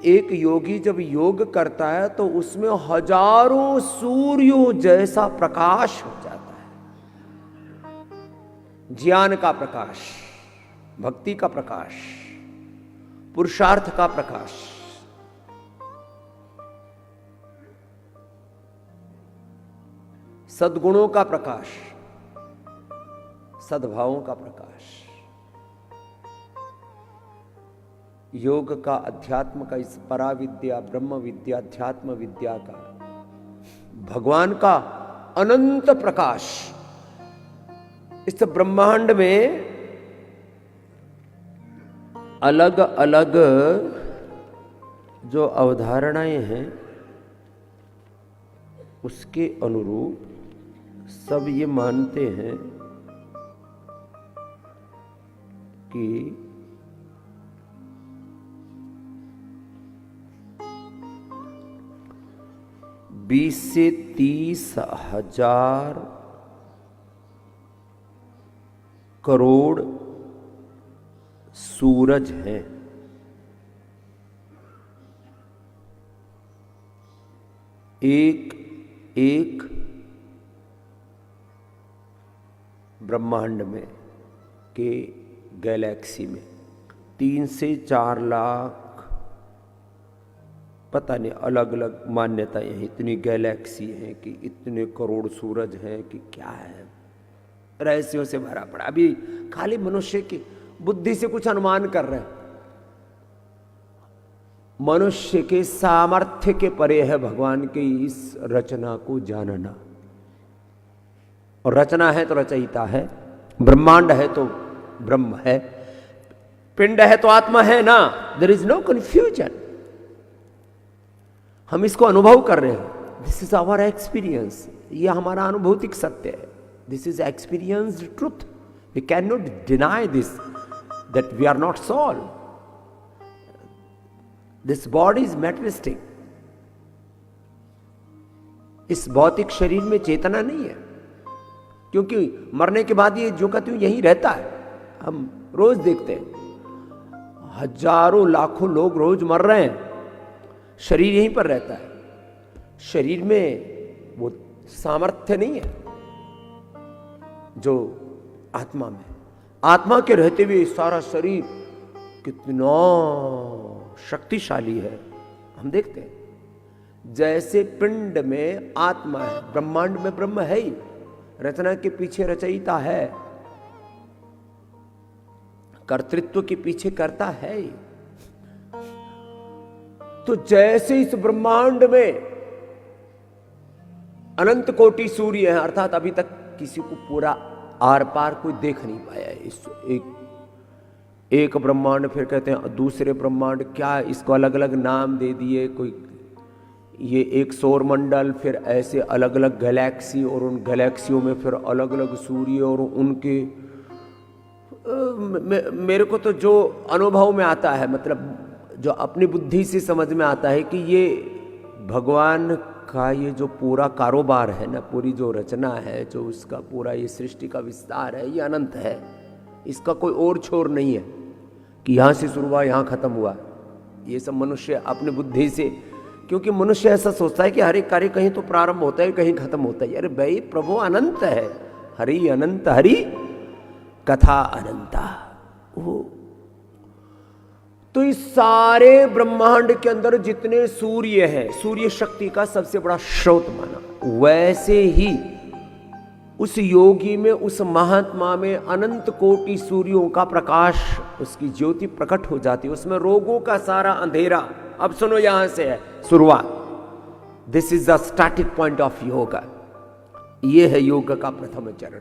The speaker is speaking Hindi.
एक योगी जब योग करता है तो उसमें हजारों सूर्यों जैसा प्रकाश हो जाता है। ज्ञान का प्रकाश, भक्ति का प्रकाश, पुरुषार्थ का प्रकाश, सद्गुणों का प्रकाश, सद्भावों का प्रकाश। योग का, अध्यात्म का, इस पराविद्या, ब्रह्म विद्या, अध्यात्म विद्या का, भगवान का अनंत प्रकाश इस ब्रह्मांड में अलग अलग जो अवधारणाएं हैं उसके अनुरूप सब ये मानते हैं कि बीस से 30,000 करोड़ सूरज हैं। एक एक ब्रह्मांड में के गैलेक्सी में 3 से 4 लाख, पता नहीं अलग अलग मान्यताएं हैं। इतनी गैलेक्सी हैं कि इतने करोड़ सूरज हैं कि क्या है, रहस्यों से भरा पड़ा। अभी खाली मनुष्य की बुद्धि से कुछ अनुमान कर रहे हैं। मनुष्य के सामर्थ्य के परे है भगवान की इस रचना को जानना। और रचना है तो रचयिता है, ब्रह्मांड है तो ब्रह्म है, पिंड है तो आत्मा है ना। There is no confusion. हम इसको अनुभव कर रहे हैं। This is our experience. यह हमारा अनुभूतिक सत्य है। This is experienced truth. We can not deny this, that we are not soul. This body is materialistic. इस भौतिक शरीर में चेतना नहीं है, क्योंकि मरने के बाद ये जो का त्यों यहीं रहता है। हम रोज देखते हैं हजारों लाखों लोग रोज मर रहे हैं, शरीर यहीं पर रहता है। शरीर में वो सामर्थ्य नहीं है जो आत्मा में। आत्मा के रहते हुए सारा शरीर कितना शक्तिशाली है, हम देखते हैं। जैसे पिंड में आत्मा है, ब्रह्मांड में ब्रह्म है ही, रचना के पीछे रचयिता है, कर्तृत्व के पीछे करता है ही। तो जैसे इस ब्रह्मांड में अनंत कोटि सूर्य हैं, अर्थात अभी तक किसी को पूरा आर पार कोई देख नहीं पाया है। इस एक ब्रह्मांड, फिर कहते हैं दूसरे ब्रह्मांड, क्या इसको अलग अलग नाम दे दिए। कोई ये एक सौर मंडल, फिर ऐसे अलग अलग गैलेक्सी, और उन गैलेक्सियों में फिर अलग अलग सूर्य, और उनके मेरे को तो जो अनुभव में आता है, मतलब जो अपनी बुद्धि से समझ में आता है कि ये भगवान का ये जो पूरा कारोबार है ना, पूरी जो रचना है, जो उसका पूरा ये सृष्टि का विस्तार है, ये अनंत है। इसका कोई और छोर नहीं है कि यहाँ से शुरू हुआ यहाँ खत्म हुआ। ये सब मनुष्य अपनी बुद्धि से, क्योंकि मनुष्य ऐसा सोचता है कि हर एक कार्य कहीं तो प्रारंभ होता है कहीं खत्म होता है। अरे भाई, प्रभु अनंत है। हरि अनंत हरि कथा अनंता। तो इस सारे ब्रह्मांड के अंदर जितने सूर्य हैं, सूर्य शक्ति का सबसे बड़ा स्रोत माना। वैसे ही उस योगी में, उस महात्मा में अनंत कोटि सूर्यों का प्रकाश, उसकी ज्योति प्रकट हो जाती है। उसमें रोगों का सारा अंधेरा, अब सुनो यहां से है शुरुआत। This is the starting point of yoga. ये है योग का प्रथम चरण।